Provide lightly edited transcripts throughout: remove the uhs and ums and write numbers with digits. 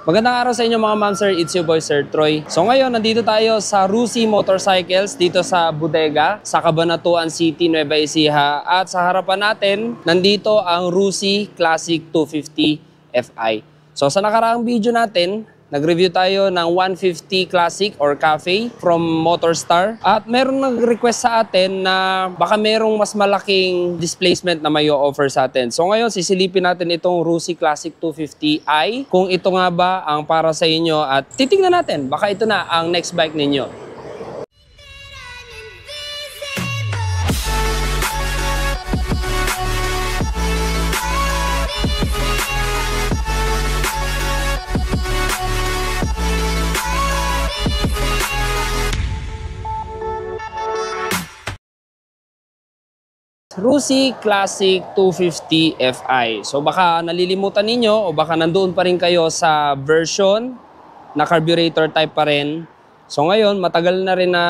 Magandang araw sa inyo mga ma'am sir, it's your boy Sir Troy. So ngayon, nandito tayo sa Rusi Motorcycles dito sa bodega sa Cabanatuan City, Nueva Ecija. At sa harapan natin, nandito ang Rusi Classic 250 Fi. So sa nakaraang video natin, nag-review tayo ng 150 Classic or Cafe from Motorstar. At meron nag-request sa atin na baka merong mas malaking displacement na may offer sa atin. So ngayon, sisilipin natin itong Rusi Classic 250i. Kung ito nga ba ang para sa inyo at titingnan natin, baka ito na ang next bike ninyo. Rusi Classic 250 Fi. So baka nalilimutan ninyo o baka nandoon pa rin kayo sa version na carburetor type pa rin. So ngayon, matagal na rin na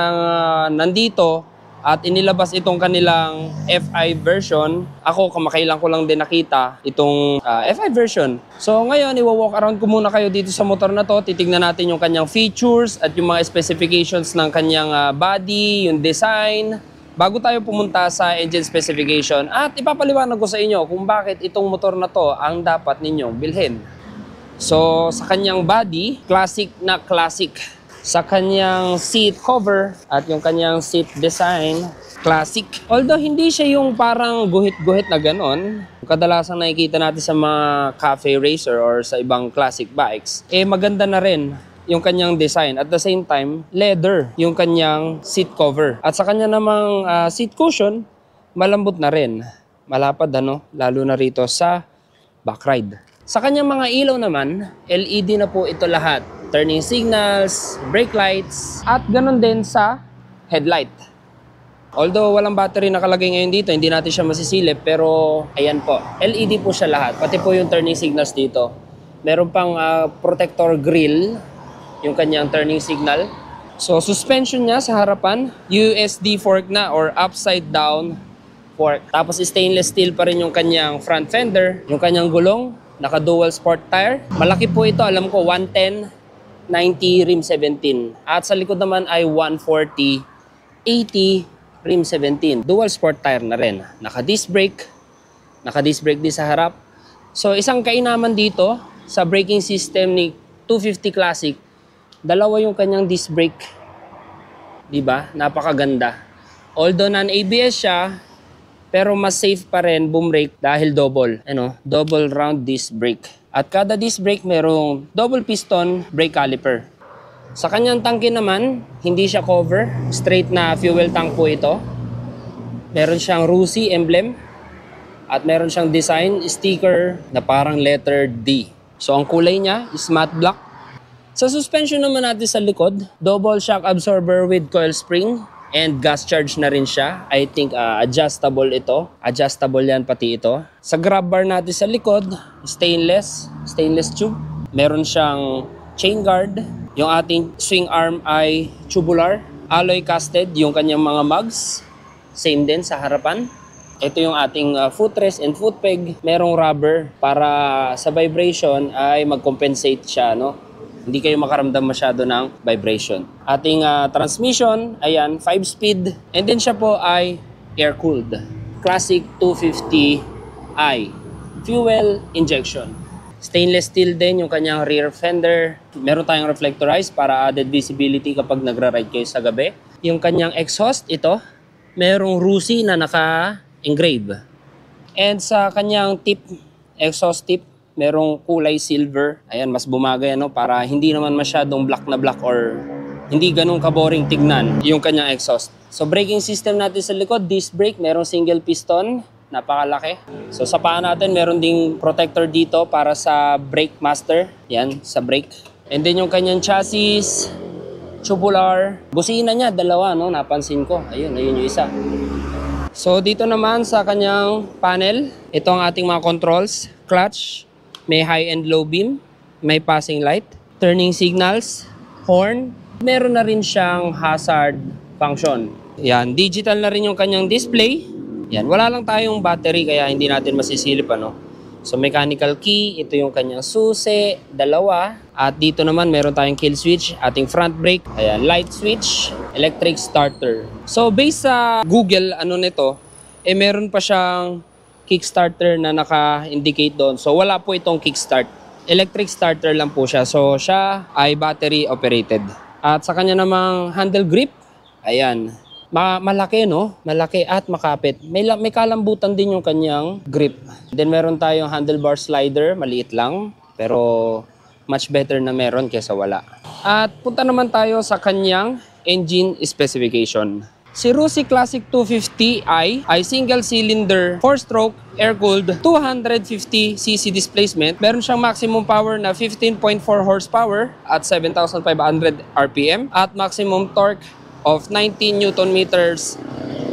nandito at inilabas itong kanilang Fi version. Ako, kamakailan ko lang din nakita itong Fi version. So ngayon, iwa-walk around ko muna kayo dito sa motor na to. Titignan natin yung kanyang features at yung mga specifications ng kanyang body, yung design, bago tayo pumunta sa engine specification. At ipapaliwanag ko sa inyo kung bakit itong motor na to ang dapat ninyong bilhin. So sa kanyang body, classic na classic. Sa kanyang seat cover at yung kanyang seat design, classic. Although hindi siya yung parang guhit-guhit na ganon, kadalasang nakikita natin sa mga cafe racer or sa ibang classic bikes, maganda na rin yung kanyang design. At the same time, leather yung kanyang seat cover. At sa kanya namang seat cushion, malambot na rin. Malapad lalo na rito sa back ride. Sa kanyang mga ilaw naman, LED na po ito lahat. Turning signals, brake lights, at ganun din sa headlight. Although walang battery nakalagay ngayon dito, hindi natin siya masisilip, pero ayan po, LED po siya lahat. Pati po yung turning signals dito. Meron pang protector grille, yung kanyang turning signal. So suspension niya sa harapan, USD fork na or upside down fork. Tapos stainless steel pa rin yung kanyang front fender. Yung kanyang gulong, naka dual sport tire. Malaki po ito, alam ko 110, 90 rim 17. At sa likod naman ay 140, 80 rim 17. Dual sport tire na rin. Naka disc brake din sa harap. So isang kainaman dito sa braking system ni 250 Classic, dalawa yung kanyang disc brake. Diba? Napakaganda. Although non-ABS siya, pero mas safe pa rin boom brake dahil double. Double round disc brake. At kada disc brake merong double piston brake caliper. Sa kanyang tangke naman, hindi siya cover. Straight na fuel tank po ito. Meron siyang Rusi emblem. At meron siyang design sticker na parang letter D. So ang kulay niya is matte black. Sa suspension naman natin sa likod, double shock absorber with coil spring and gas charge na rin siya. I think adjustable ito. Adjustable yan pati ito. Sa grab bar natin sa likod, stainless tube. Meron siyang chain guard. Yung ating swing arm ay tubular. Alloy casted yung kanyang mga mugs. Same din sa harapan. Ito yung ating footrest and foot peg. Merong rubber para sa vibration ay mag-compensate siya, hindi kayo makaramdam masyado ng vibration. Ating transmission, ayan, 5-speed. And then siya po ay air-cooled. Classic 250i. Fuel injection. Stainless steel din yung kanyang rear fender. Meron tayong reflectorized para added visibility kapag nagra-ride kayo sa gabi. Yung kanyang exhaust, ito, merong Rusi na naka-engrave. And sa kanyang tip, exhaust tip, merong kulay silver. Ayan, mas bumagay para hindi naman masyadong black na black or hindi ganun ka-boring tignan yung kanyang exhaust. So braking system natin sa likod, disc brake, merong single piston, napakalaki. So sa paa natin, meron ding protector dito para sa brake master. Yan, sa brake. And then yung kanyang chassis, tubular. Busina niya, dalawa, napansin ko. Ayun yung isa. So dito naman sa kanyang panel, ito ang ating mga controls. Clutch, may high and low beam, may passing light, turning signals, horn. Meron na rin siyang hazard function. Yan, digital na rin yung kanyang display. Yan, wala lang tayong battery kaya hindi natin masisilip So mechanical key, ito yung kanyang susi, dalawa. At dito naman meron tayong kill switch, ating front brake, ayan, light switch, electric starter. So based sa Google, ano nito, meron pa siyang kickstarter na naka-indicate doon. So wala po itong kickstart. Electric starter lang po siya. So siya ay battery operated. At sa kanya namang handle grip, ayan, malaki, no? Malaki at makapit. May kalambutan din yung kanyang grip. Then meron tayong handlebar slider, maliit lang, pero much better na meron kaysa wala. At punta naman tayo sa kanyang engine specification. Si Rusi Classic 250i ay single-cylinder, 4-stroke, air-cooled, 250cc displacement. Meron siyang maximum power na 15.4 horsepower at 7,500 RPM at maximum torque of 19 Newton meters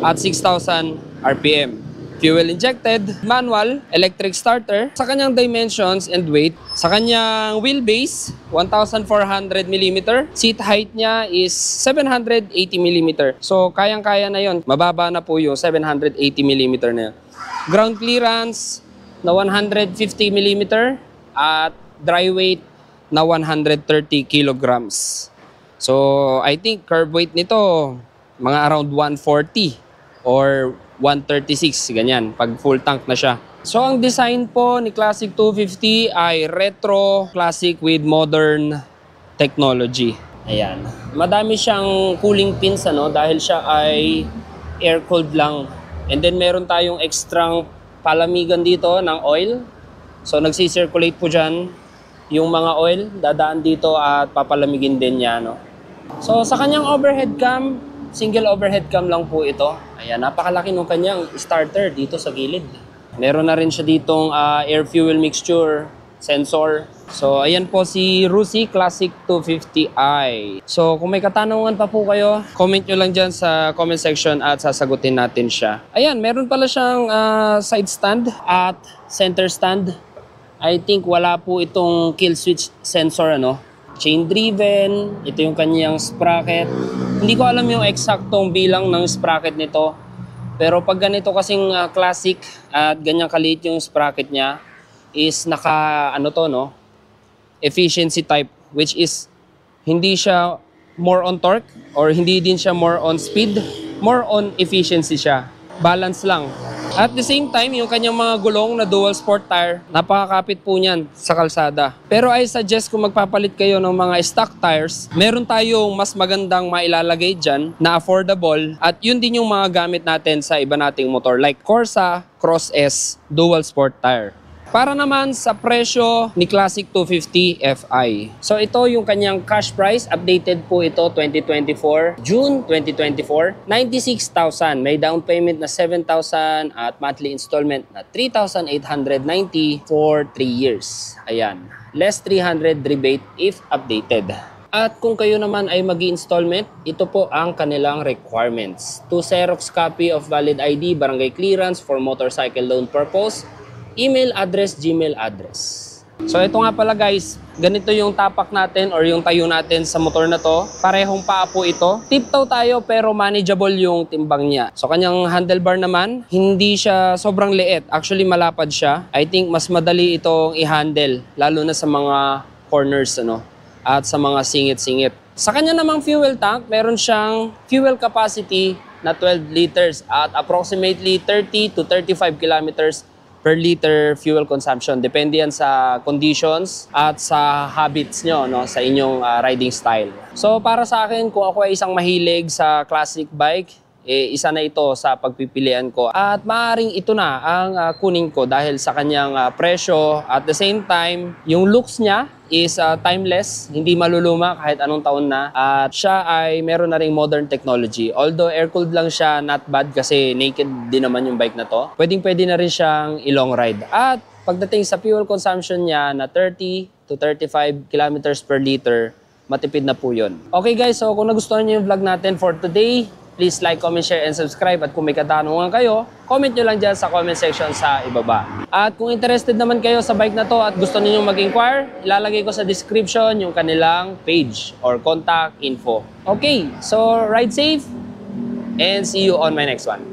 at 6,000 RPM. Fuel injected, manual, electric starter. Sa kanyang dimensions and weight, sa kanyang wheelbase, 1,400 mm. Seat height niya is 780 mm. So, kayang-kaya na yon. Mababa na po yung 780 mm na yun. Ground clearance na 150 mm at dry weight na 130 kilograms. So, I think curb weight nito, mga around 140 or 136, ganyan, pag full tank na siya. So, ang design po ni Classic 250 ay retro classic with modern technology. Ayan. Madami siyang cooling pins, ano, dahil siya ay air-cooled lang. And then, meron tayong extra palamigan dito ng oil. So, nagsisirculate po dyan yung mga oil, dadaan dito at papalamigin din niya, no? So, sa kanyang overhead cam, single overhead cam lang po ito. Ayan, napakalaki ng kanyang starter dito sa gilid. Meron na rin siya ditong air fuel mixture sensor. So, ayan po si Rusi Classic 250i. So, kung may katanungan pa po kayo, comment nyo lang dyan sa comment section at sasagutin natin siya. Ayan, meron pala siyang side stand at center stand. I think wala po itong kill switch sensor, ano. Chain driven, ito yung kanyang sprocket. Hindi ko alam yung eksaktong bilang ng sprocket nito. Pero pag ganito kasing classic at ganyan kaliit yung sprocket niya, is naka ano to, no? Efficiency type, which is hindi siya more on torque or hindi din siya more on speed, more on efficiency siya. Balance lang. At the same time, yung kanyang mga gulong na dual sport tire, napakakapit po niyan sa kalsada. Pero I suggest kung magpapalit kayo ng mga stock tires, meron tayong mas magandang mailalagay dyan na affordable at yun din yung mga gamit natin sa iba nating motor like Corsa, Cross S, dual sport tire. Para naman sa presyo ni Classic 250 Fi. So ito yung kanyang cash price, updated po ito 2024, June 2024, 96,000. May down payment na 7,000 at monthly installment na 3,890 for 3 years. Ayan, less 300 rebate if updated. At kung kayo naman ay mag-i-installment, ito po ang kanilang requirements. 2 Xerox copy of valid ID, barangay clearance for motorcycle loan purpose, email address, Gmail address. So ito nga pala guys, ganito yung tapak natin or yung tayo natin sa motor na to. Parehong paa po ito. Tiptoe tayo pero manageable yung timbang niya. So kanyang handlebar naman, hindi siya sobrang liit. Actually malapad siya. I think mas madali itong i-handle, lalo na sa mga corners, ano, at sa mga singit-singit. Sa kanya namang fuel tank, meron siyang fuel capacity na 12 liters at approximately 30 to 35 kilometers per liter fuel consumption. Depende yan sa conditions at sa habits nyo, no, sa inyong riding style. So para sa akin, kung ako ay isang mahilig sa classic bike, isa na ito sa pagpipilian ko. At maaaring ito na ang kunin ko dahil sa kanyang presyo. At the same time, yung looks niya is timeless, hindi maluluma kahit anong taon na. At siya ay meron na ring modern technology. Although air-cooled lang siya, not bad kasi naked din naman yung bike na to. Pwedeng-pwede na rin siyang i-long ride. At pagdating sa fuel consumption niya na 30 to 35 kilometers per liter, matipid na po yun. Okay guys, so kung nagustuhan niyo yung vlog natin for today, please like, comment, share, and subscribe. At kung may katanungan kayo, comment nyo lang dyan sa comment section sa ibaba. At kung interested naman kayo sa bike na to at gusto niyo mag-inquire, ilalagay ko sa description yung kanilang page or contact info. Okay, so ride safe and see you on my next one.